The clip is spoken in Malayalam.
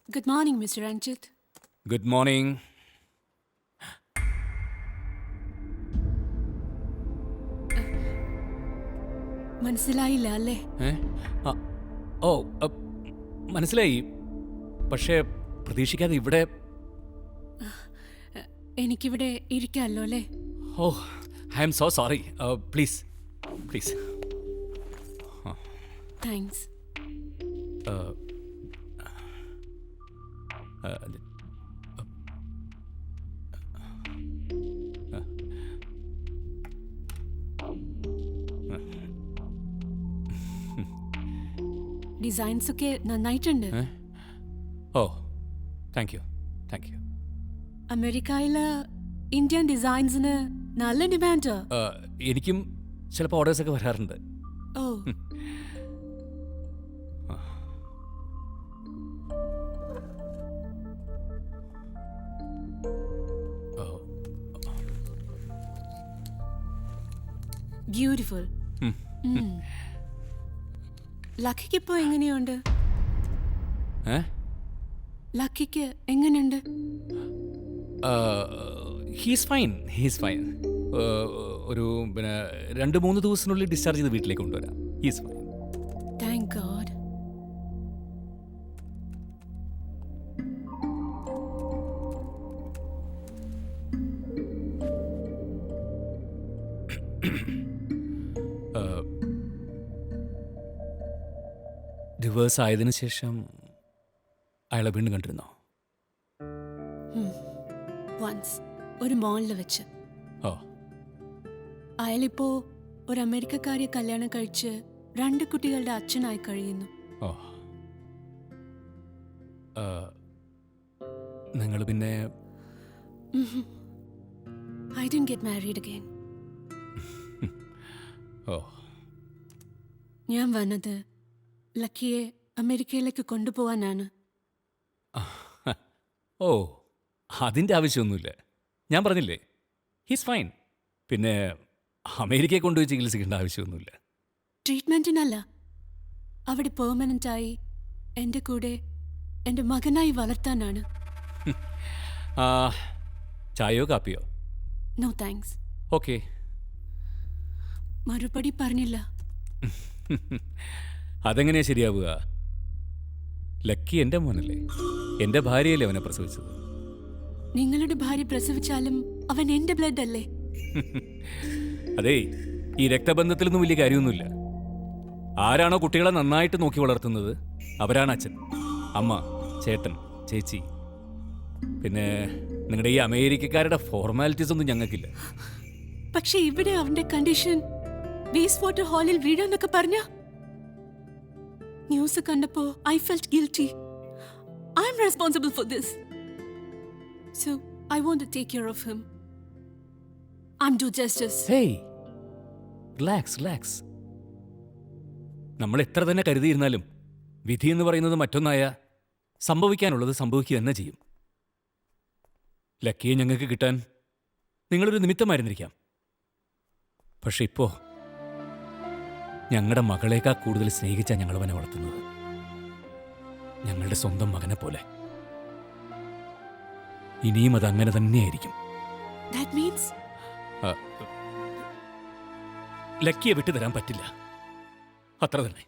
Good morning, Mr. Ranjit. Good morning. മനസ്സിലായില്ല അല്ലേ? ഓ മനസ്സിലായി. പക്ഷേ പ്രതീക്ഷിക്കാതെ ഇവിടെ. എനിക്കിവിടെ ഇരിക്കാമല്ലോ അല്ലേ? Oh I am so sorry. Please please. Thanks. Designs ഒക്കെ നന്നായിട്ടുണ്ട്. Oh thank you thank you. അമേരിക്കയില് ഇന്ത്യൻ ഡിസൈൻസിന് നല്ല ഡിമാൻഡ്. എനിക്കും ചിലപ്പോൾ ഓർഡേഴ്സൊക്കെ വരാറുണ്ട്. ഓ ബ്യൂട്ടിഫുൾ. ലക്കിക്ക് ഇപ്പോൾ എങ്ങനെയുണ്ട്? ലക്കിക്ക് എങ്ങനെയുണ്ട്? He's fine he's fine. ഒരു 2-3 ദിവസത്തിനുള്ളിൽ ഡിസ്ചാർജ് ചെയ്ത് വീട്ടിലേക്ക് കൊണ്ടുവരാം. He's fine. Thank God. Divorce ആയതിനു ശേഷം അയാളെ വീണ്ടും കണ്ടിരുന്നോ? വൺസ് ഒരു മോളിൽ വെച്ച്. ഓ അയാളിപ്പോ ഒരു അമേരിക്കക്കാരിയെ കല്യാണം കഴിച്ച് 2 കുട്ടികളുടെ അച്ഛനായി കഴിയുന്നു. ഓ നിങ്ങൾ പിന്നെ? I didn't get married again. ഓ ഞാൻ വന്നത് ലക്കിയെ അമേരിക്കയിലേക്ക് കൊണ്ടുപോകാനാണ്. ഓ അതിൻ്റെ ആവശ്യമൊന്നുമില്ല. ഞാൻ പറഞ്ഞില്ലേ, ഹീസ് ഫൈൻ. പിന്നെ അമേരിക്കയെ കൊണ്ടുപോയി ചികിത്സിക്കേണ്ട ആവശ്യമൊന്നുമില്ല. ട്രീറ്റ്മെൻറ്റിനല്ല, അവിടെ പെർമനൻ്റായി എൻ്റെ കൂടെ എൻ്റെ മകനായി വളർത്താനാണ്. ചായയോ കാപ്പിയോ? No thanks. ഓക്കെ. മറുപടി പറഞ്ഞില്ല. അതെങ്ങനെയാ ശരിയാവുക? ലക്കി എൻ്റെ മോനല്ലേ, എൻ്റെ ഭാര്യയല്ലേ അവനെ പ്രസവിച്ചത്. നിങ്ങളുടെ ഭാര്യ പ്രസവിച്ചാലും അവൻ എൻ്റെ ബ്ലഡ് അല്ലേ? അതേ, ഈ രക്തബന്ധത്തിലൊന്നും വലിയ കാര്യമൊന്നുമില്ല. ആരാണോ കുട്ടികളെ നന്നായിട്ട് നോക്കി വളർത്തുന്നത് അവരാണ് അച്ഛൻ, അമ്മ, ചേട്ടൻ, ചേച്ചി. പിന്നെ നിങ്ങളുടെ ഈ അമേരിക്കക്കാരുടെ ഫോർമാലിറ്റീസ് ഒന്നും ഞങ്ങൾക്കില്ല. പക്ഷെ ഇവിടെ അവന്റെ കണ്ടീഷൻ വേസ്റ്റ് വാട്ടർ ഹാളിൽ വീഴാന്നൊക്കെ പറഞ്ഞ ന്യൂസ് കണ്ടപ്പോ I felt guilty. I'm responsible for this. So I want to take care of him. I am do justice. Hey, relax relax. നമ്മൾ എത്ര തന്നെ കരുതിയിരുന്നാലും വിധി എന്ന് പറയുന്നത് മറ്റൊന്നായ സംഭവിക്കാനുള്ളത് സംഭവിക്കുക തന്നെ ചെയ്യും. ലക്കിയെ ഞങ്ങൾക്ക് കിട്ടാൻ നിങ്ങളൊരു നിമിത്തമായിരുന്നിരിക്കാം. പക്ഷെ ഇപ്പോ ഞങ്ങളുടെ മകളേക്കാൾ കൂടുതൽ സ്നേഹിച്ചാണ് ഞങ്ങൾ അവനെ വളർത്തുന്നത്, ഞങ്ങളുടെ സ്വന്തം മകനെ പോലെ. ഇനിയും അത് അങ്ങനെ തന്നെയായിരിക്കും. ലക്കിയെ വിട്ടുതരാൻ പറ്റില്ല, അത്ര തന്നെ.